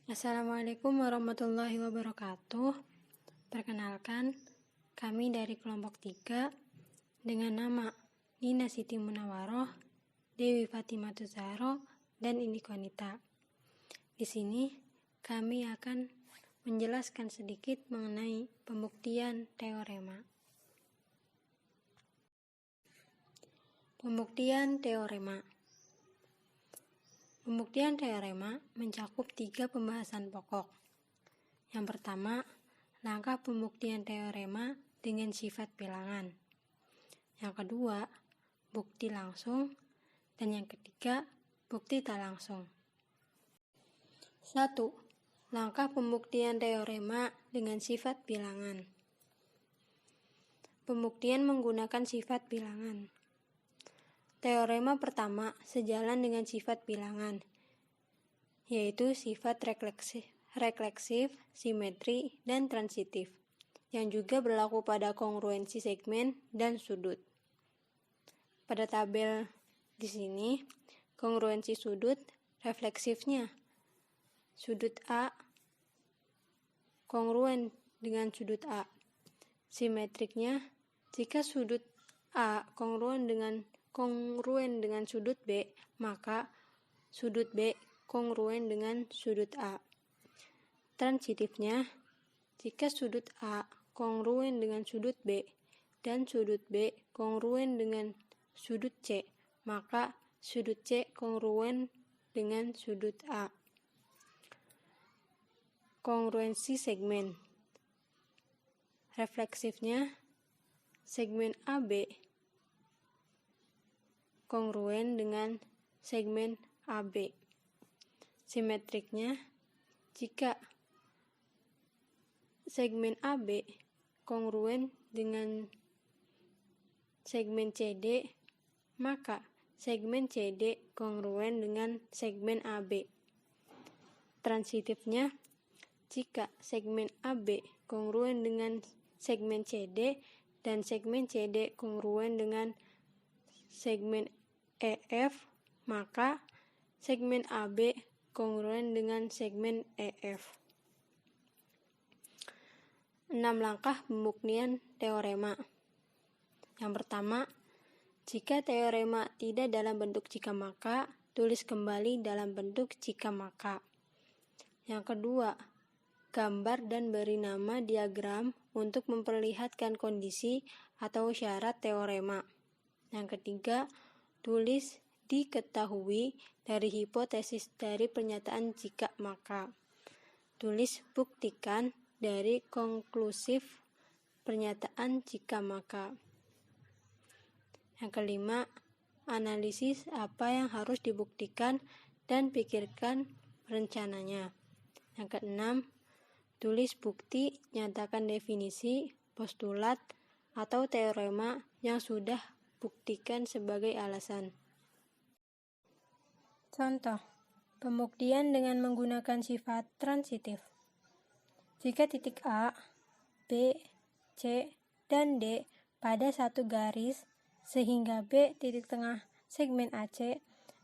Assalamualaikum warahmatullahi wabarakatuh. Perkenalkan, kami dari kelompok 3 dengan nama Nina Siti Munawaroh, Dewi Fatimatu Zahro, dan Indi Konita. Di sini kami akan menjelaskan sedikit mengenai pembuktian teorema. Pembuktian teorema. Pembuktian teorema mencakup 3 pembahasan pokok. Yang pertama, langkah pembuktian teorema dengan sifat bilangan. Yang kedua, bukti langsung. Dan yang ketiga, bukti tak langsung. 1. Langkah pembuktian teorema dengan sifat bilangan. Pembuktian menggunakan sifat bilangan. Teorema pertama sejalan dengan sifat bilangan, yaitu sifat refleksif, simetri, dan transitif, yang juga berlaku pada kongruensi segmen dan sudut. Pada tabel di sini, kongruensi sudut refleksifnya, sudut A kongruen dengan sudut A. Simetriknya, jika sudut A kongruen dengan sudut B, maka sudut B kongruen dengan sudut A. Transitifnya, jika sudut A kongruen dengan sudut B dan sudut B kongruen dengan sudut C, maka sudut C kongruen dengan sudut A. Kongruensi segmen. Refleksifnya, segmen AB kongruen dengan segmen AB. Simetriknya, jika segmen AB kongruen dengan segmen CD, maka segmen CD kongruen dengan segmen AB. Transitifnya, jika segmen AB kongruen dengan segmen CD dan segmen CD kongruen dengan segmen EF, maka segmen AB kongruen dengan segmen EF. 6 langkah pembuktian teorema. Yang pertama, jika teorema tidak dalam bentuk jika maka, tulis kembali dalam bentuk jika maka. Yang kedua, gambar dan beri nama diagram untuk memperlihatkan kondisi atau syarat teorema. Yang ketiga, tulis diketahui dari hipotesis dari pernyataan jika maka. Tulis buktikan dari konklusif pernyataan jika maka. Yang kelima, analisis apa yang harus dibuktikan dan pikirkan rencananya. Yang keenam, tulis bukti, nyatakan definisi, postulat, atau teorema yang sudah buktikan sebagai alasan. Contoh, pembuktian dengan menggunakan sifat transitif. Jika titik A, B, C, dan D pada satu garis, sehingga B titik tengah segmen AC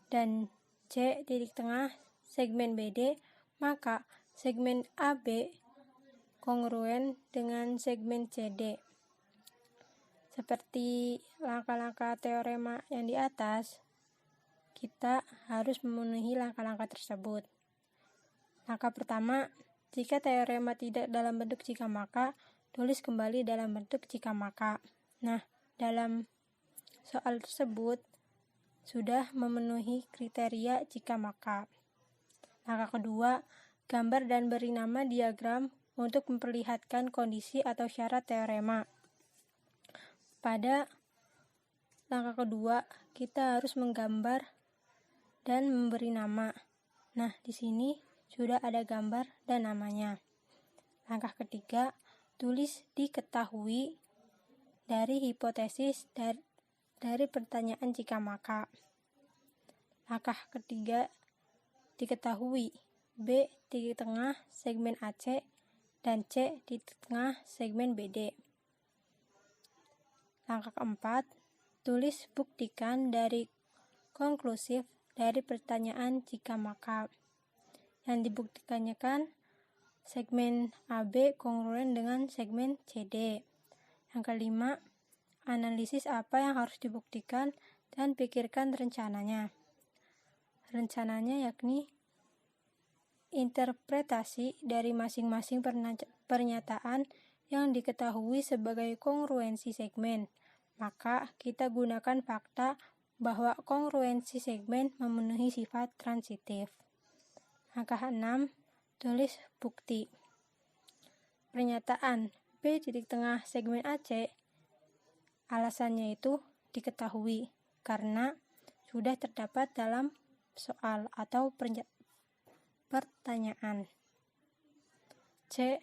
dan C titik tengah segmen BD, maka segmen AB kongruen dengan segmen CD. Seperti langkah-langkah teorema yang di atas, kita harus memenuhi langkah-langkah tersebut. Langkah pertama, jika teorema tidak dalam bentuk jika maka, tulis kembali dalam bentuk jika maka. Nah, dalam soal tersebut sudah memenuhi kriteria jika maka. Langkah kedua, gambar dan beri nama diagram untuk memperlihatkan kondisi atau syarat teorema. Pada langkah kedua, kita harus menggambar dan memberi nama. Nah, di sini sudah ada gambar dan namanya. Langkah ketiga, tulis diketahui dari hipotesis dari pertanyaan jika maka. Langkah ketiga, diketahui B titik tengah segmen AC dan C titik tengah segmen BD. Langkah keempat, tulis buktikan dari konklusif dari pertanyaan jika maka. Yang dibuktikannya kan segmen AB kongruen dengan segmen CD. Yang kelima, analisis apa yang harus dibuktikan dan pikirkan rencananya. Rencananya yakni interpretasi dari masing-masing pernyataan yang diketahui sebagai kongruensi segmen. Maka kita gunakan fakta bahwa kongruensi segmen memenuhi sifat transitif. Langkah 6, tulis bukti. Pernyataan B titik tengah segmen AC, alasannya itu diketahui karena sudah terdapat dalam soal atau pertanyaan. C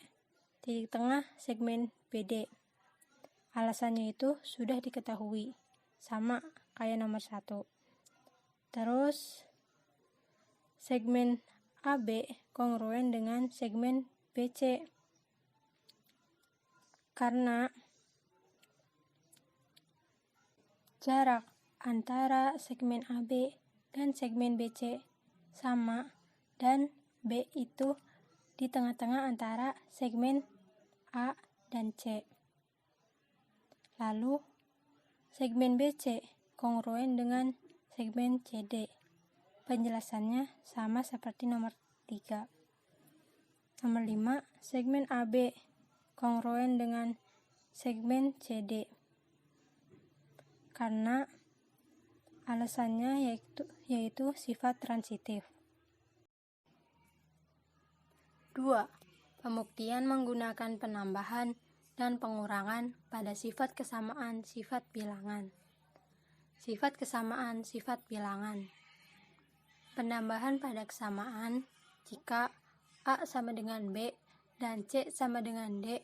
titik tengah segmen BD, alasannya itu sudah diketahui, sama kayak nomor 1. Terus segmen AB kongruen dengan segmen BC karena jarak antara segmen AB dan segmen BC sama dan B itu di tengah-tengah antara segmen A dan C. Lalu segmen BC kongruen dengan segmen CD. Penjelasannya sama seperti nomor 3. Nomor 5, segmen AB kongruen dengan segmen CD. Karena alasannya yaitu sifat transitif. 2. Pembuktian menggunakan penambahan dan pengurangan pada sifat kesamaan sifat bilangan. Sifat kesamaan sifat bilangan. Penambahan pada kesamaan jika A sama dengan B dan C sama dengan D,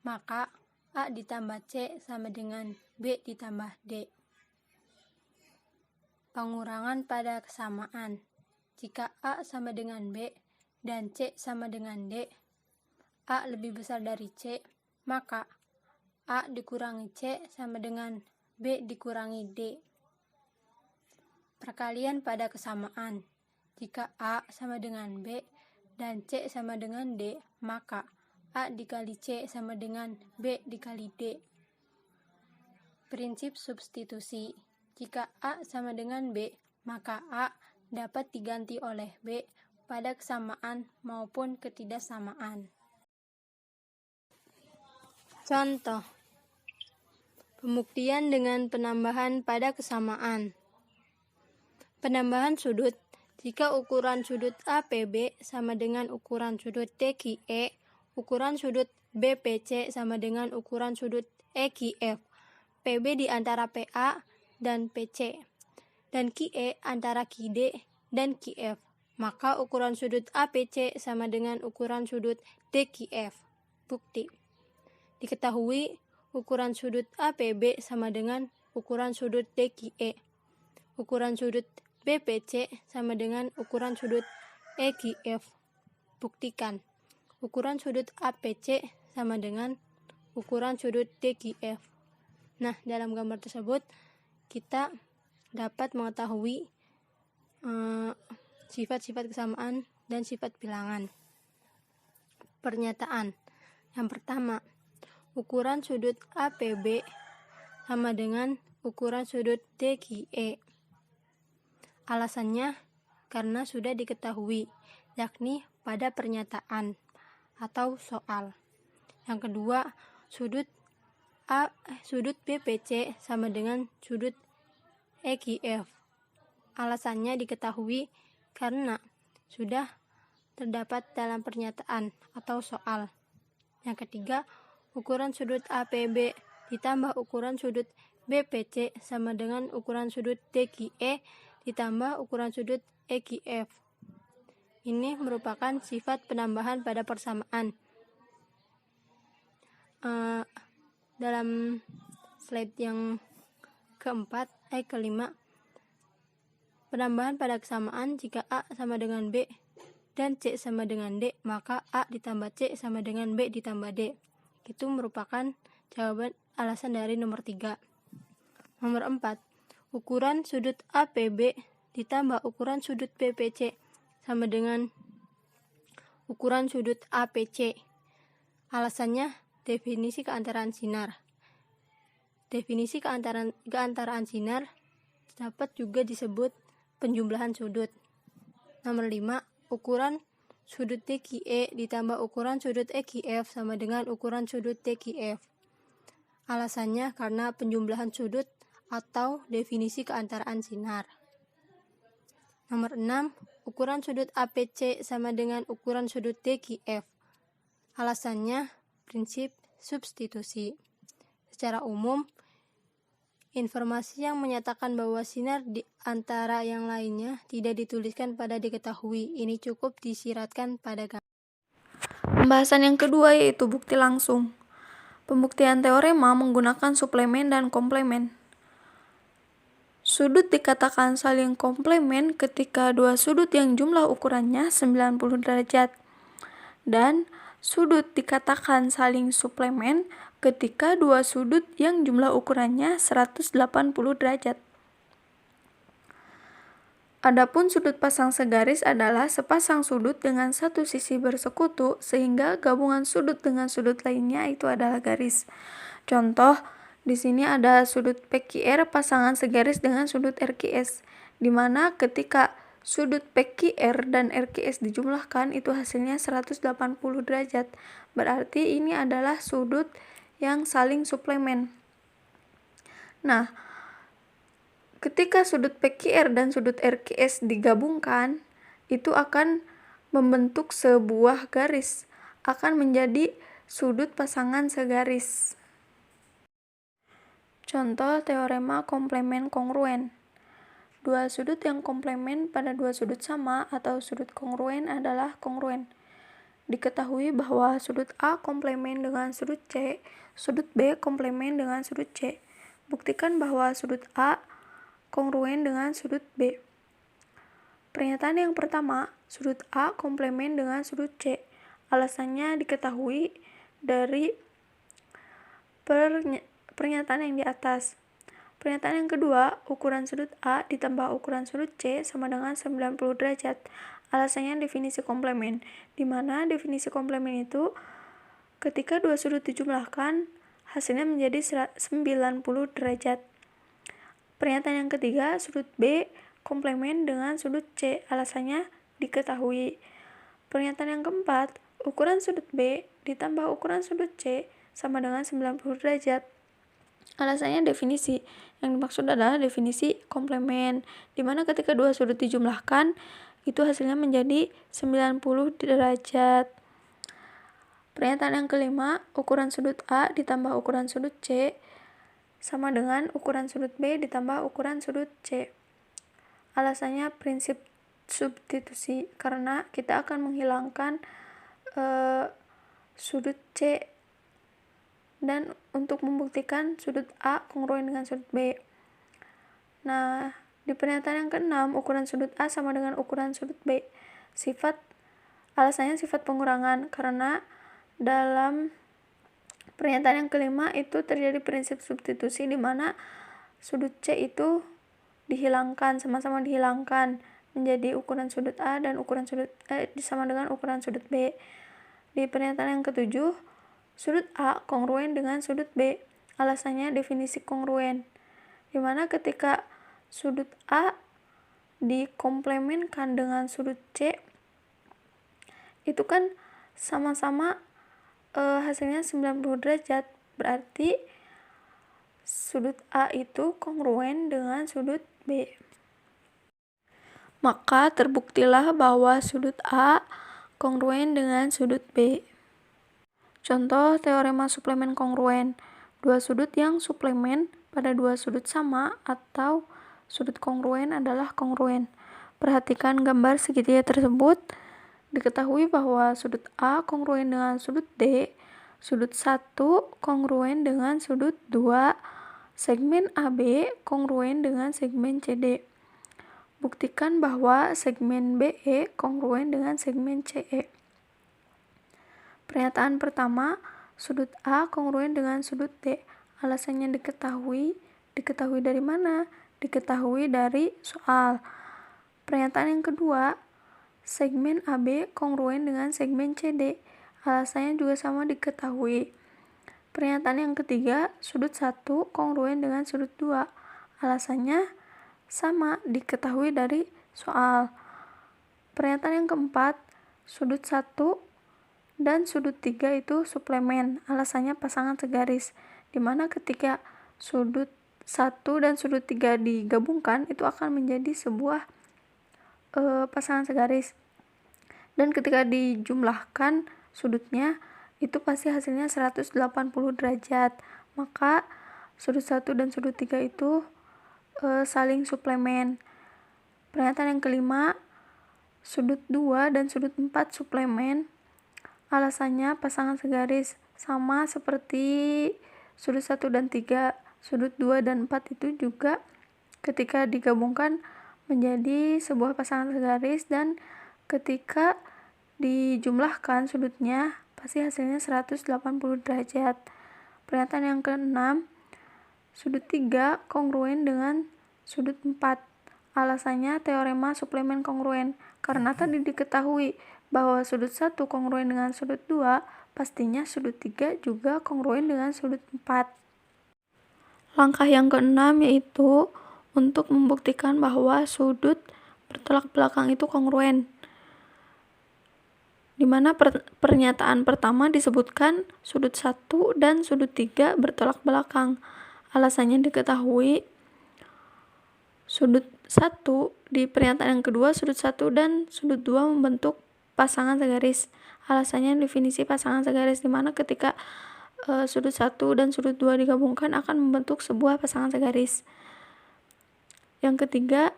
maka A ditambah C sama dengan B ditambah D. Pengurangan pada kesamaan jika A sama dengan B dan C sama dengan D, A lebih besar dari C, maka A dikurangi C sama dengan B dikurangi D. Perkalian pada kesamaan jika A sama dengan B dan C sama dengan D, maka A dikali C sama dengan B dikali D. Prinsip substitusi. Jika A sama dengan B, maka A dapat diganti oleh B pada kesamaan maupun ketidaksamaan. Contoh. Pembuktian dengan penambahan pada kesamaan. Penambahan sudut. Jika ukuran sudut APB sama dengan ukuran sudut DQE, ukuran sudut BPC sama dengan ukuran sudut EQF, PB di antara PA dan PC, dan QE antara QD dan QF, maka ukuran sudut APC sama dengan ukuran sudut DQF. Bukti. Diketahui ukuran sudut APB sama dengan ukuran sudut DQE. Ukuran sudut BPC sama dengan ukuran sudut EQF. Buktikan. Ukuran sudut APC sama dengan ukuran sudut DQF. Nah, dalam gambar tersebut kita dapat mengetahui sifat-sifat kesamaan dan sifat bilangan. Pernyataan. Yang pertama, ukuran sudut APB sama dengan ukuran sudut DQE. Alasannya karena sudah diketahui, yakni pada pernyataan atau soal. Yang kedua, sudut BPC sama dengan sudut EQF. Alasannya diketahui karena sudah terdapat dalam pernyataan atau soal. Yang ketiga, ukuran sudut APB ditambah ukuran sudut BPC sama dengan ukuran sudut DQE ditambah ukuran sudut EQF. Ini merupakan sifat penambahan pada persamaan. Dalam slide yang kelima, penambahan pada kesamaan jika A sama dengan B dan C sama dengan D, maka A ditambah C sama dengan B ditambah D. Itu merupakan jawaban alasan dari nomor 3. Nomor 4, ukuran sudut APB ditambah ukuran sudut BPC sama dengan ukuran sudut APC. Alasannya, definisi keantaraan sinar. Definisi keantaraan sinar dapat juga disebut penjumlahan sudut. Nomor 5, ukuran sudut DQE ditambah ukuran sudut EQF sama dengan ukuran sudut DQF. Alasannya karena penjumlahan sudut atau definisi keantaraan sinar. Nomor 6, ukuran sudut APC sama dengan ukuran sudut DQF. Alasannya prinsip substitusi. Secara umum, informasi yang menyatakan bahwa sinar di antara yang lainnya tidak dituliskan pada diketahui. Ini cukup disiratkan pada gambar. Pembahasan yang kedua yaitu bukti langsung. Pembuktian teorema menggunakan suplemen dan komplemen. Sudut dikatakan saling komplemen ketika dua sudut yang jumlah ukurannya 90 derajat. Dan sudut dikatakan saling suplemen ketika dua sudut yang jumlah ukurannya 180 derajat. Adapun sudut pasang segaris adalah sepasang sudut dengan satu sisi bersekutu sehingga gabungan sudut dengan sudut lainnya itu adalah garis. Contoh, di sini ada sudut PQR pasangan segaris dengan sudut RQS, di mana ketika sudut PQR dan RQS dijumlahkan itu hasilnya 180 derajat. Berarti ini adalah sudut yang saling suplemen. Nah, ketika sudut PQR dan sudut RQS digabungkan, itu akan membentuk sebuah garis, akan menjadi sudut pasangan segaris. Contoh teorema komplemen kongruen. Dua sudut yang komplemen pada dua sudut sama atau sudut kongruen adalah kongruen. Diketahui bahwa sudut A komplemen dengan sudut C, sudut B komplemen dengan sudut C. Buktikan bahwa sudut A kongruen dengan sudut B. Pernyataan yang pertama, sudut A komplemen dengan sudut C. Alasannya diketahui dari pernyataan yang di atas. Pernyataan yang kedua, ukuran sudut A ditambah ukuran sudut C sama dengan 90 derajat. Alasannya definisi komplemen, di mana definisi komplemen itu ketika dua sudut dijumlahkan, hasilnya menjadi 90 derajat. Pernyataan yang ketiga, sudut B komplemen dengan sudut C. Alasannya diketahui. Pernyataan yang keempat, ukuran sudut B ditambah ukuran sudut C sama dengan 90 derajat. Alasannya definisi. Yang dimaksud adalah definisi komplemen, di mana ketika dua sudut dijumlahkan, itu hasilnya menjadi 90 derajat. Pernyataan yang kelima, ukuran sudut A ditambah ukuran sudut C sama dengan ukuran sudut B ditambah ukuran sudut C. Alasannya prinsip substitusi, karena kita akan menghilangkan sudut C dan untuk membuktikan sudut A kongruen dengan sudut B. Nah, di pernyataan yang keenam, ukuran sudut A sama dengan ukuran sudut B. Alasannya sifat pengurangan, karena dalam pernyataan yang kelima itu terjadi prinsip substitusi di mana sudut C itu dihilangkan, sama-sama dihilangkan menjadi ukuran sudut A dan ukuran sudut sama dengan ukuran sudut B. Di pernyataan yang ketujuh, sudut A kongruen dengan sudut B. Alasannya definisi kongruen, di mana ketika sudut A dikomplemenkan dengan sudut C, itu kan sama-sama hasilnya 90 derajat. Berarti sudut A itu kongruen dengan sudut B. Maka terbuktilah bahwa sudut A kongruen dengan sudut B. Contoh teorema suplemen kongruen. Dua sudut yang suplemen pada dua sudut sama atau sudut kongruen adalah kongruen. Perhatikan gambar segitiga tersebut. Diketahui bahwa sudut A kongruen dengan sudut D, sudut 1 kongruen dengan sudut 2, segmen AB kongruen dengan segmen CD. Buktikan bahwa segmen BE kongruen dengan segmen CE. Pernyataan pertama, sudut A kongruen dengan sudut D. Alasannya diketahui. Diketahui dari mana? Diketahui dari soal. Pernyataan yang kedua, segmen AB kongruen dengan segmen CD. Alasannya juga sama diketahui. Pernyataan yang ketiga, sudut 1 kongruen dengan sudut 2. Alasannya sama diketahui dari soal. Pernyataan yang keempat, sudut 1 dan sudut 3 itu suplemen. Alasannya pasangan segaris. Dimana ketika sudut 1 dan sudut 3 digabungkan, itu akan menjadi sebuah pasangan segaris. Dan ketika dijumlahkan sudutnya, itu pasti hasilnya 180 derajat. Maka sudut 1 dan sudut 3 itu saling suplemen. Pernyataan yang kelima, sudut 2 dan sudut 4 suplemen. Alasannya pasangan segaris. Sama seperti sudut 1 dan 3, sudut 2 dan 4 itu juga ketika digabungkan menjadi sebuah pasangan segaris, dan ketika dijumlahkan sudutnya pasti hasilnya 180 derajat. Pernyataan yang keenam, sudut 3 kongruen dengan sudut 4. Alasannya teorema suplemen kongruen. Karena tadi diketahui bahwa sudut 1 kongruen dengan sudut 2, pastinya sudut 3 juga kongruen dengan sudut 4. Langkah yang keenam yaitu untuk membuktikan bahwa sudut bertolak belakang itu kongruen. Dimana pernyataan pertama disebutkan sudut 1 dan sudut 3 bertolak belakang. Alasannya diketahui. Sudut 1 di pernyataan yang kedua, sudut 1 dan sudut 2 membentuk pasangan segaris. Alasannya definisi pasangan segaris, dimana ketika sudut 1 dan sudut 2 digabungkan akan membentuk sebuah pasangan segaris. Yang ketiga,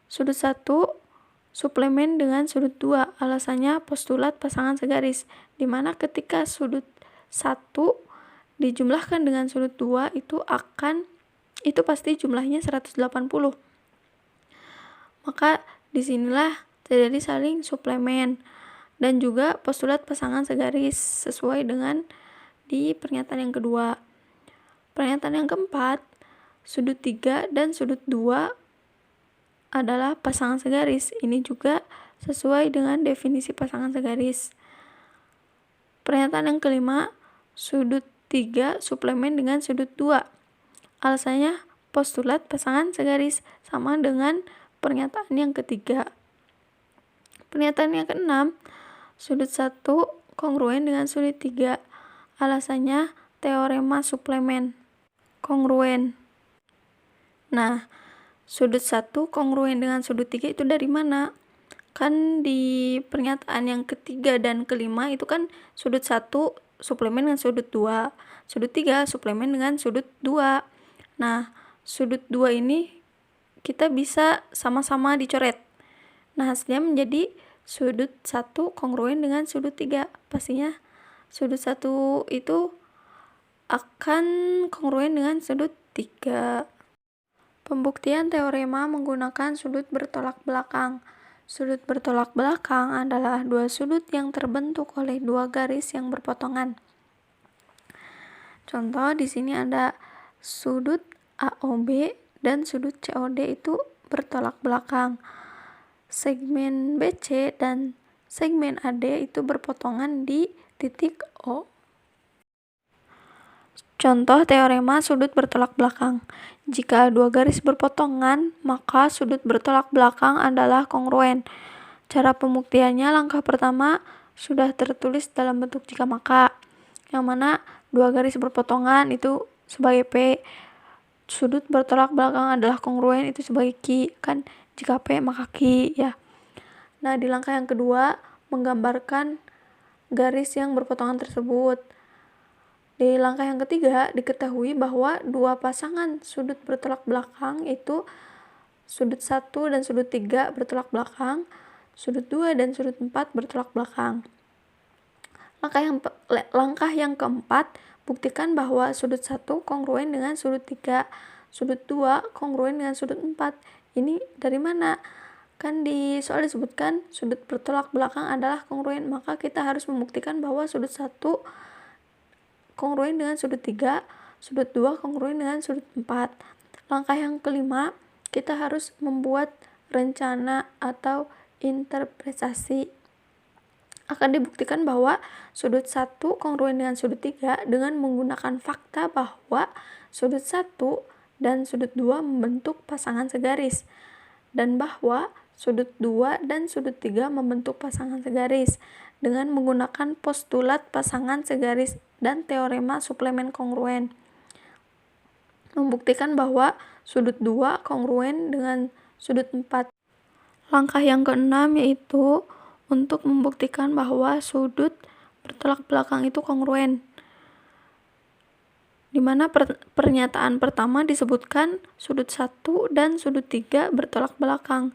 sudut 1 suplemen dengan sudut 2. Alasannya postulat pasangan segaris, dimana ketika sudut 1 dijumlahkan dengan sudut 2 itu pasti jumlahnya 180. Maka disinilah terjadi saling suplemen dan juga postulat pasangan segaris sesuai dengan di pernyataan yang kedua. Pernyataan yang keempat, sudut 3 dan sudut 2 adalah pasangan segaris. Ini juga sesuai dengan definisi pasangan segaris. Pernyataan yang kelima, sudut 3 suplemen dengan sudut 2. Alasannya postulat pasangan segaris, sama dengan pernyataan yang ketiga. Pernyataan yang keenam, sudut 1 kongruen dengan sudut 3. Alasannya teorema suplemen kongruen. Nah, sudut 1 kongruen dengan sudut 3 itu dari mana? Kan di pernyataan yang ketiga dan kelima itu kan sudut 1 suplemen dengan sudut 2, sudut 3 suplemen dengan sudut 2. Nah, sudut 2 ini kita bisa sama-sama dicoret. Nah, hasilnya menjadi sudut 1 kongruen dengan sudut 3. Pastinya sudut 1 itu akan kongruen dengan sudut 3. Pembuktian teorema menggunakan sudut bertolak belakang. Sudut bertolak belakang adalah dua sudut yang terbentuk oleh dua garis yang berpotongan. Contoh di sini ada sudut AOB dan sudut COD itu bertolak belakang. Segmen BC dan segmen AD itu berpotongan di titik O. Contoh teorema sudut bertolak belakang. Jika dua garis berpotongan, maka sudut bertolak belakang adalah kongruen. Cara pembuktiannya, langkah pertama sudah tertulis dalam bentuk jika maka, yang mana dua garis berpotongan itu sebagai P, sudut bertolak belakang adalah kongruen itu sebagai Q, kan jika P maka Q ya. Nah, di langkah yang kedua menggambarkan garis yang berpotongan tersebut. Di langkah yang ketiga, diketahui bahwa dua pasangan sudut bertolak belakang itu sudut 1 dan sudut 3 bertolak belakang, sudut 2 dan sudut 4 bertolak belakang. Langkah yang keempat, buktikan bahwa sudut 1 kongruen dengan sudut 3, sudut 2 kongruen dengan sudut 4. Ini dari mana? Kan di soal disebutkan sudut bertolak belakang adalah kongruen, maka kita harus membuktikan bahwa sudut 1 kongruen dengan sudut 3, sudut 2 kongruen dengan sudut 4. Langkah yang kelima, kita harus membuat rencana atau interpretasi. Akan dibuktikan bahwa sudut 1 kongruen dengan sudut 3 dengan menggunakan fakta bahwa sudut 1 dan sudut 2 membentuk pasangan segaris, dan bahwa sudut 2 dan sudut 3 membentuk pasangan segaris dengan menggunakan postulat pasangan segaris dan teorema suplemen kongruen. Membuktikan bahwa sudut 2 kongruen dengan sudut 4. Langkah yang keenam yaitu untuk membuktikan bahwa sudut bertolak belakang itu kongruen, di mana pernyataan pertama disebutkan sudut 1 dan sudut 3 bertolak belakang.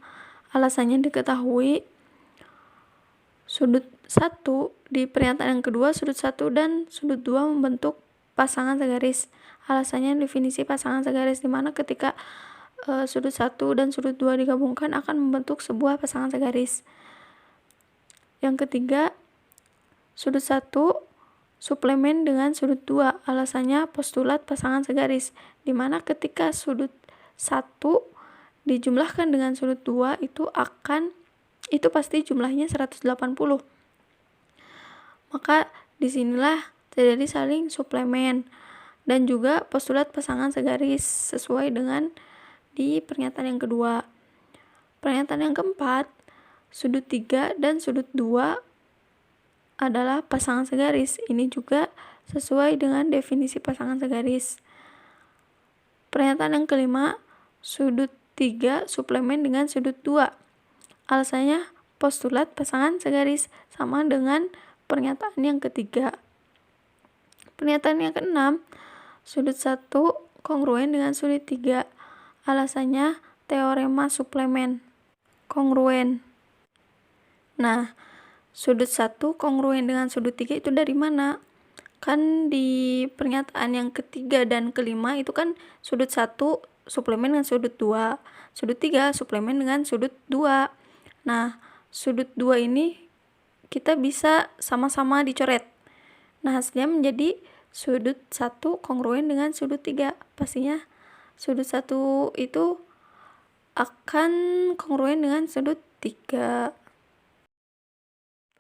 Alasannya diketahui. Sudut 1 di pernyataan yang kedua, sudut 1 dan sudut 2 membentuk pasangan segaris. Alasannya definisi pasangan segaris, di mana ketika sudut 1 dan sudut 2 digabungkan akan membentuk sebuah pasangan segaris. Yang ketiga, sudut 1 suplemen dengan sudut 2. Alasannya postulat pasangan segaris, di mana ketika sudut 1 dijumlahkan dengan sudut 2 itu pasti jumlahnya 180. Maka disinilah terjadi saling suplemen dan juga postulat pasangan segaris sesuai dengan di pernyataan yang kedua. Pernyataan yang keempat, sudut 3 dan sudut 2 adalah pasangan segaris. Ini juga sesuai dengan definisi pasangan segaris. Pernyataan yang kelima, sudut 3 suplemen dengan sudut 2. Alasannya postulat pasangan segaris, sama dengan pernyataan yang ketiga. Pernyataan yang keenam, sudut 1 kongruen dengan sudut 3. Alasannya teorema suplemen kongruen. Nah, sudut 1 kongruen dengan sudut 3 itu dari mana? Kan di pernyataan yang ketiga dan kelima itu kan sudut 1 suplemen dengan sudut 2, sudut 3 suplemen dengan sudut 2. Nah, sudut 2 ini kita bisa sama-sama dicoret. Nah, hasilnya menjadi sudut 1 kongruen dengan sudut 3. Pastinya sudut 1 itu akan kongruen dengan sudut 3.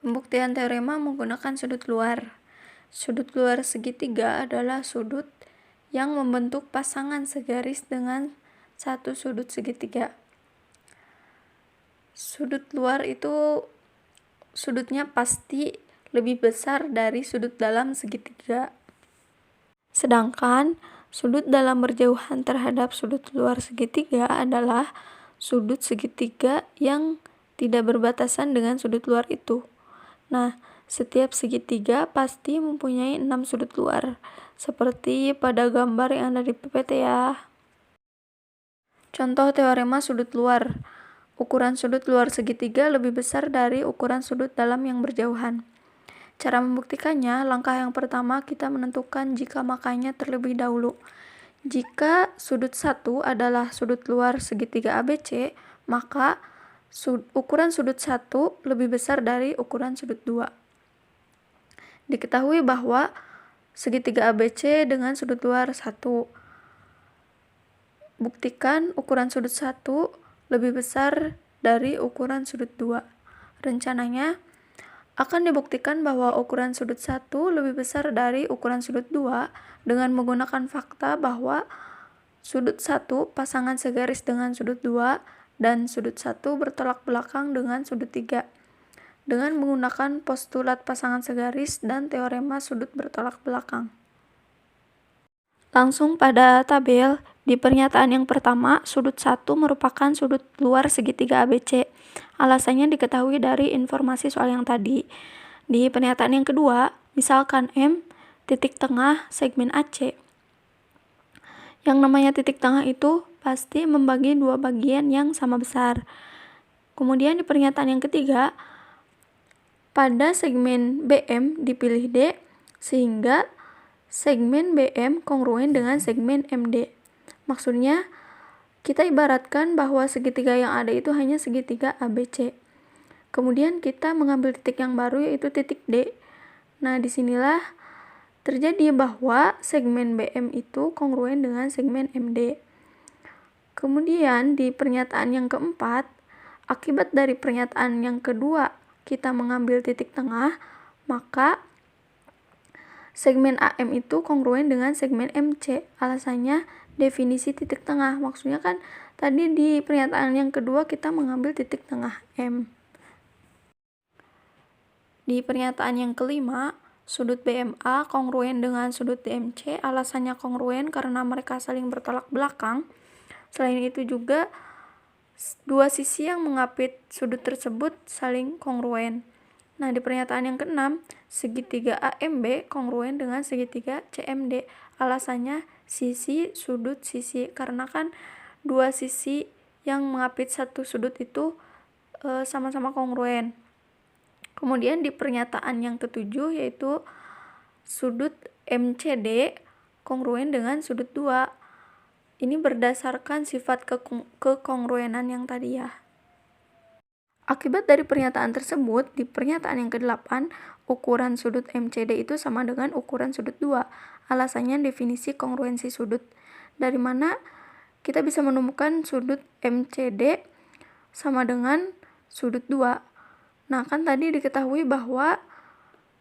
Pembuktian teorema menggunakan sudut luar. Sudut luar segitiga adalah sudut yang membentuk pasangan segaris dengan satu sudut segitiga. Sudut luar itu sudutnya pasti lebih besar dari sudut dalam segitiga. Sedangkan sudut dalam berjauhan terhadap sudut luar segitiga adalah sudut segitiga yang tidak berbatasan dengan sudut luar itu. Nah, setiap segitiga pasti mempunyai 6 sudut luar, seperti pada gambar yang ada di PPT ya. Contoh teorema sudut luar. Ukuran sudut luar segitiga lebih besar dari ukuran sudut dalam yang berjauhan. Cara membuktikannya, langkah yang pertama kita menentukan jika makanya terlebih dahulu. Jika sudut 1 adalah sudut luar segitiga ABC, maka ukuran sudut 1 lebih besar dari ukuran sudut 2. Diketahui bahwa segitiga ABC dengan sudut luar 1. Buktikan ukuran sudut 1 lebih besar dari ukuran sudut 2. Rencananya akan dibuktikan bahwa ukuran sudut 1 lebih besar dari ukuran sudut 2 dengan menggunakan fakta bahwa sudut 1 pasangan segaris dengan sudut 2 dan sudut 1 bertolak belakang dengan sudut 3 dengan menggunakan postulat pasangan segaris dan teorema sudut bertolak belakang. Langsung pada tabel, di pernyataan yang pertama, sudut 1 merupakan sudut luar segitiga ABC. Alasannya diketahui dari informasi soal yang tadi. Di pernyataan yang kedua, misalkan M titik tengah segmen AC. Yang namanya titik tengah itu pasti membagi dua bagian yang sama besar. Kemudian di pernyataan yang ketiga, pada segmen BM dipilih D, sehingga segmen BM kongruen dengan segmen MD. Maksudnya, kita ibaratkan bahwa segitiga yang ada itu hanya segitiga ABC. Kemudian kita mengambil titik yang baru yaitu titik D. Nah, disinilah terjadi bahwa segmen BM itu kongruen dengan segmen MD. Kemudian di pernyataan yang keempat, Akibat dari pernyataan yang kedua kita mengambil titik tengah, maka segmen AM itu kongruen dengan segmen MC. Alasannya definisi titik tengah. Maksudnya kan tadi di pernyataan yang kedua kita mengambil titik tengah M. Di pernyataan yang kelima, sudut BMA kongruen dengan sudut DMC. Alasannya kongruen karena mereka saling bertolak belakang. Selain itu juga dua sisi yang mengapit sudut tersebut saling kongruen. Nah, di pernyataan yang keenam, segitiga AMB kongruen dengan segitiga CMD. Alasannya sisi, sudut, sisi. Karena kan dua sisi yang mengapit satu sudut itu sama-sama kongruen. Kemudian di pernyataan yang ketujuh yaitu sudut MCD kongruen dengan sudut 2. Ini berdasarkan sifat kekongruenan yang tadi ya. Akibat dari pernyataan tersebut, di pernyataan yang ke-8, ukuran sudut MCD itu sama dengan ukuran sudut 2. Alasannya definisi kongruensi sudut. Dari mana kita bisa menemukan sudut MCD sama dengan sudut 2. Nah, kan tadi diketahui bahwa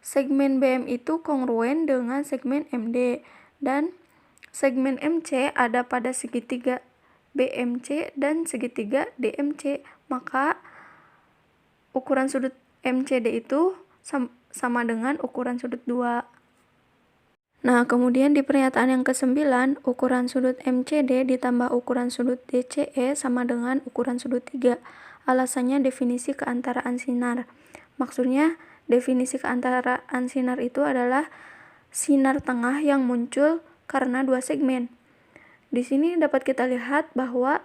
segmen BM itu kongruen dengan segmen MD. Dan segmen MC ada pada segitiga BMC dan segitiga DMC. Maka ukuran sudut MCD itu sama dengan ukuran sudut 2. Nah, kemudian di pernyataan yang ke-9, ukuran sudut MCD ditambah ukuran sudut DCE sama dengan ukuran sudut 3. Alasannya definisi keantaraan sinar. Maksudnya definisi keantaraan sinar itu adalah sinar tengah yang muncul karena dua segmen. Di sini dapat kita lihat bahwa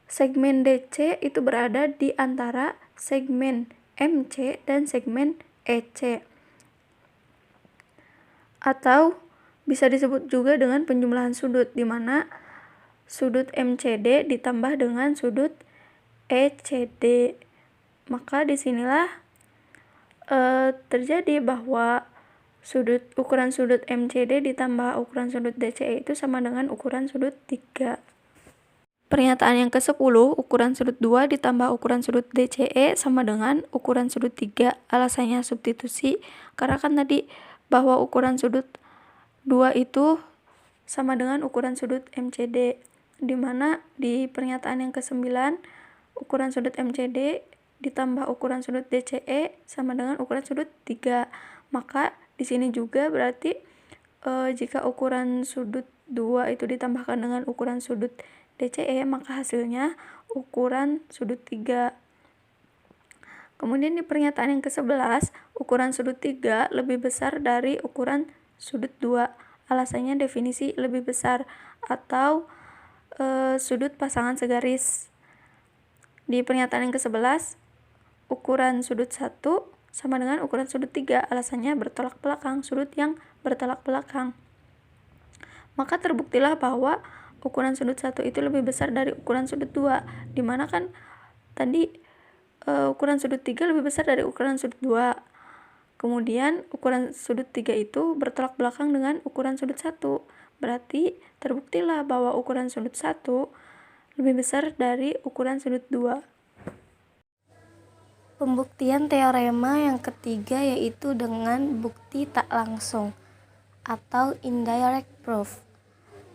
segmen DC itu berada di antara segmen MC dan segmen EC. Atau bisa disebut juga dengan penjumlahan sudut, di mana sudut MCD ditambah dengan sudut ECD. Maka disinilah terjadi bahwa ukuran sudut MCD ditambah ukuran sudut DCE itu sama dengan ukuran sudut 3. Pernyataan yang ke-10, ukuran sudut 2 ditambah ukuran sudut DCE sama dengan ukuran sudut 3. Alasannya substitusi, karena kan tadi bahwa ukuran sudut 2 itu sama dengan ukuran sudut MCD, di mana di pernyataan yang ke-9, ukuran sudut MCD ditambah ukuran sudut DCE sama dengan ukuran sudut 3. Maka di sini juga berarti jika ukuran sudut 2 itu ditambahkan dengan ukuran sudut DCE, maka hasilnya ukuran sudut 3. Kemudian di pernyataan yang ke-11, ukuran sudut 3 lebih besar dari ukuran sudut 2. Alasannya definisi lebih besar atau sudut pasangan segaris. Di pernyataan yang ke-11, ukuran sudut 1 sama dengan ukuran sudut 3. Alasannya bertolak belakang, sudut yang bertolak belakang. Maka terbuktilah bahwa ukuran sudut 1 itu lebih besar dari ukuran sudut 2, dimana kan tadi ukuran sudut 3 lebih besar dari ukuran sudut 2. Kemudian ukuran sudut 3 itu bertolak belakang dengan ukuran sudut 1. Berarti terbuktilah bahwa ukuran sudut 1 lebih besar dari ukuran sudut 2. Pembuktian teorema yang ketiga yaitu dengan bukti tak langsung atau indirect proof.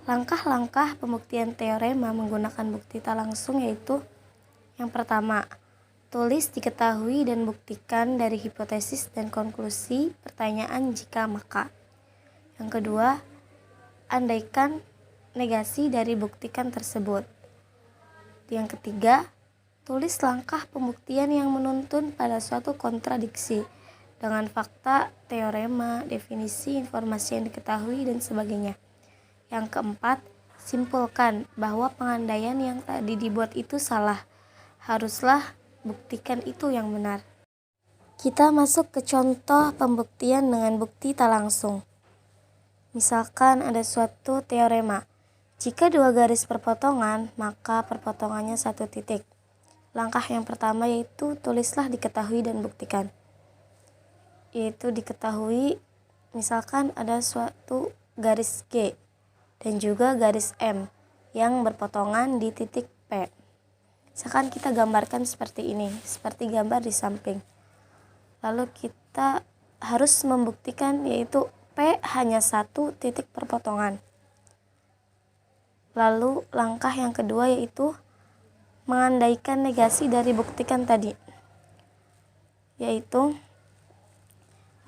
Langkah-langkah pembuktian teorema menggunakan bukti tak langsung yaitu: yang pertama, tulis, diketahui, dan buktikan dari hipotesis dan konklusi pertanyaan jika maka. Yang kedua, andaikan negasi dari buktikan tersebut. Yang ketiga, tulis langkah pembuktian yang menuntun pada suatu kontradiksi dengan fakta, teorema, definisi, informasi yang diketahui, dan sebagainya. Yang keempat, simpulkan bahwa pengandaian yang tadi dibuat itu salah. Haruslah buktikan itu yang benar. Kita masuk ke contoh pembuktian dengan bukti tak langsung. Misalkan ada suatu teorema. Jika dua garis perpotongan, maka perpotongannya satu titik. Langkah yang pertama yaitu tulislah, diketahui, dan buktikan. Yaitu diketahui, misalkan ada suatu garis G dan juga garis M yang berpotongan di titik P. Misalkan kita gambarkan seperti ini, seperti gambar di samping. Lalu kita harus membuktikan yaitu P hanya satu titik perpotongan. Lalu langkah yang kedua yaitu mengandaikan negasi dari buktikan tadi, yaitu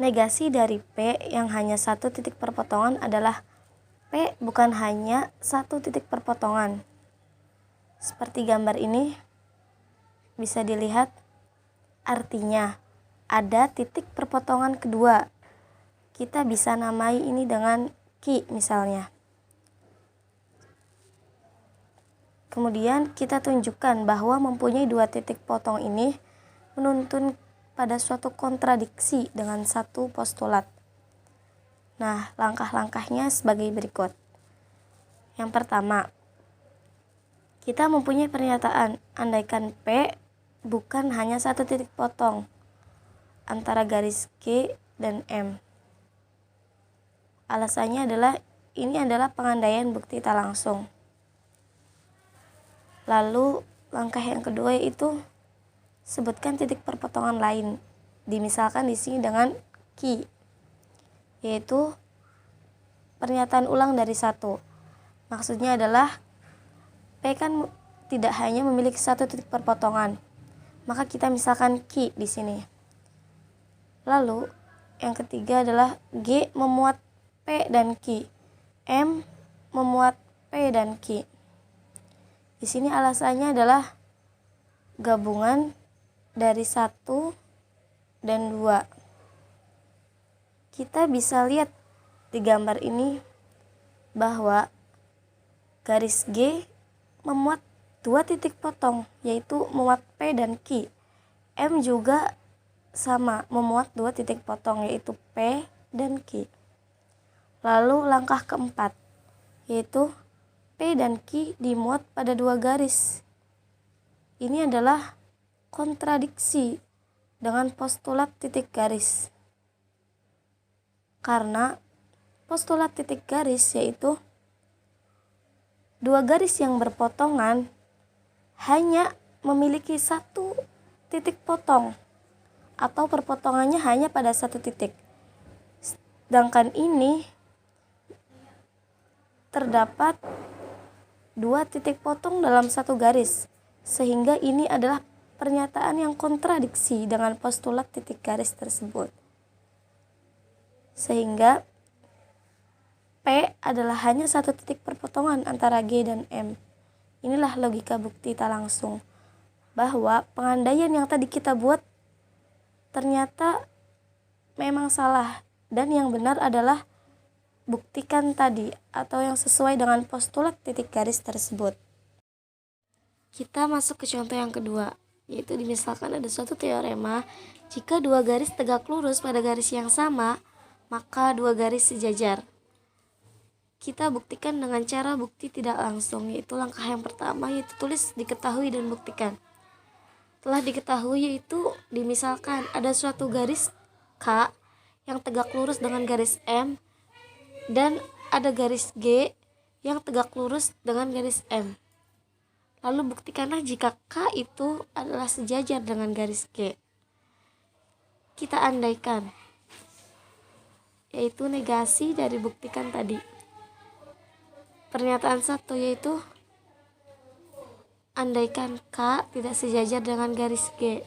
negasi dari P yang hanya satu titik perpotongan adalah P bukan hanya satu titik perpotongan. Seperti gambar ini bisa dilihat, artinya ada titik perpotongan kedua. Kita bisa namai ini dengan Q misalnya. Kemudian kita tunjukkan bahwa mempunyai dua titik potong ini menuntun pada suatu kontradiksi dengan satu postulat. Nah, langkah-langkahnya sebagai berikut. Yang pertama, kita mempunyai pernyataan andaikan P bukan hanya satu titik potong antara garis G dan M. Alasannya adalah ini adalah pengandaian bukti tak langsung. Lalu langkah yang kedua yaitu sebutkan titik perpotongan lain. Dimisalkan di sini dengan Q, yaitu pernyataan ulang dari satu. Maksudnya adalah P kan tidak hanya memiliki satu titik perpotongan, maka kita misalkan Q di sini. Lalu yang ketiga adalah G memuat P dan Q, M memuat P dan Q. Di sini alasannya adalah gabungan dari 1 dan 2. Kita bisa lihat di gambar ini bahwa garis G memuat dua titik potong, yaitu memuat P dan Q. M juga sama, memuat dua titik potong, yaitu P dan Q. Lalu langkah keempat, yaitu P dan Q dimuat pada dua garis. Ini adalah kontradiksi dengan postulat titik garis. Karena postulat titik garis yaitu dua garis yang berpotongan hanya memiliki satu titik potong atau perpotongannya hanya pada satu titik. Sedangkan ini terdapat dua titik potong dalam satu garis, sehingga ini adalah pernyataan yang kontradiksi dengan postulat titik garis tersebut. Sehingga P adalah hanya satu titik perpotongan antara G dan M. Inilah logika bukti tak langsung, bahwa pengandaian yang tadi kita buat ternyata memang salah, dan yang benar adalah buktikan tadi atau yang sesuai dengan postulat titik garis tersebut. Kita masuk ke contoh yang kedua, yaitu misalkan ada suatu teorema, jika dua garis tegak lurus pada garis yang sama, maka dua garis sejajar. Kita buktikan dengan cara bukti tidak langsung, yaitu langkah yang pertama yaitu tulis diketahui dan buktikan. Telah diketahui yaitu dimisalkan ada suatu garis K yang tegak lurus dengan garis M, dan ada garis G yang tegak lurus dengan garis M. Lalu buktikanlah jika K itu adalah sejajar dengan garis G. Kita andaikan, yaitu negasi dari buktikan tadi. Pernyataan satu yaitu andaikan K tidak sejajar dengan garis G.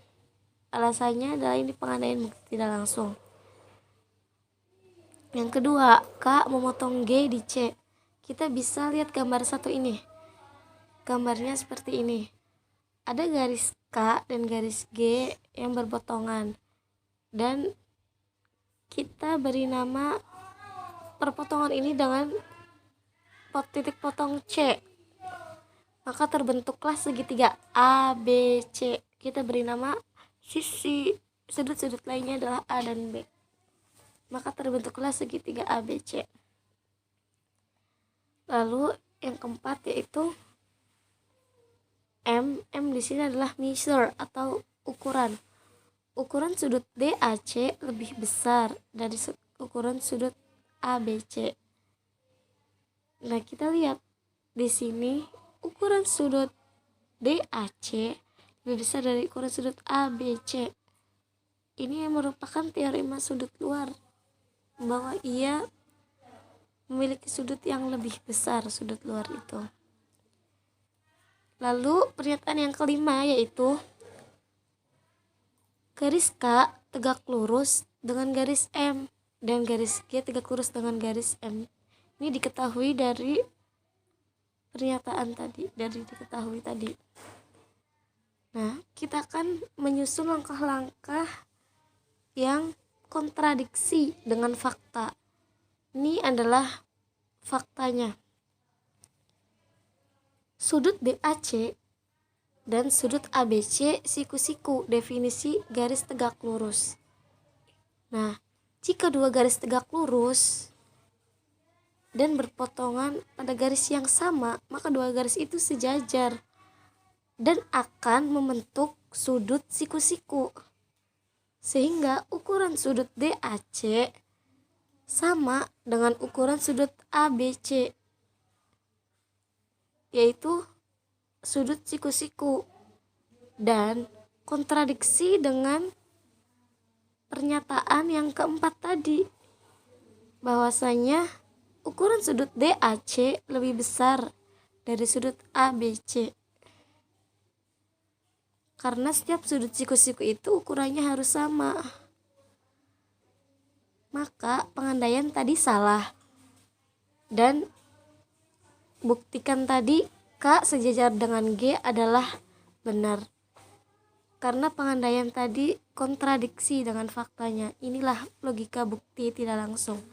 Alasannya adalah ini pengandaian bukti tidak langsung. Yang kedua, K memotong G di C. Kita bisa lihat gambar satu ini. Gambarnya seperti ini. Ada garis K dan garis G yang berpotongan. Dan kita beri nama perpotongan ini dengan titik potong C. Maka terbentuklah segitiga A, B, C. Kita beri nama sisi sudut-sudut lainnya adalah A dan B. Maka terbentuklah segitiga ABC. Lalu yang keempat yaitu M di sini adalah measure atau ukuran. Ukuran sudut DAC lebih besar dari ukuran sudut ABC. Nah, kita lihat di sini ukuran sudut DAC lebih besar dari ukuran sudut ABC. Ini merupakan teorema sudut luar, bahwa ia memiliki sudut yang lebih besar, sudut luar itu. Lalu pernyataan yang kelima yaitu garis K tegak lurus dengan garis M dan garis G tegak lurus dengan garis M. Ini diketahui dari pernyataan tadi, diketahui tadi. Nah, kita akan menyusun langkah-langkah yang kontradiksi dengan fakta. Ini adalah faktanya. Sudut BAC dan sudut ABC siku-siku, definisi garis tegak lurus. Nah, jika dua garis tegak lurus dan berpotongan pada garis yang sama, maka dua garis itu sejajar dan akan membentuk sudut siku-siku. Sehingga ukuran sudut DAC sama dengan ukuran sudut ABC, yaitu sudut siku-siku, dan kontradiksi dengan pernyataan yang keempat tadi, bahwasanya ukuran sudut DAC lebih besar dari sudut ABC. Karena setiap sudut siku-siku itu ukurannya harus sama. Maka pengandaian tadi salah. Dan buktikan tadi K sejajar dengan G adalah benar. Karena pengandaian tadi kontradiksi dengan faktanya. Inilah logika bukti tidak langsung.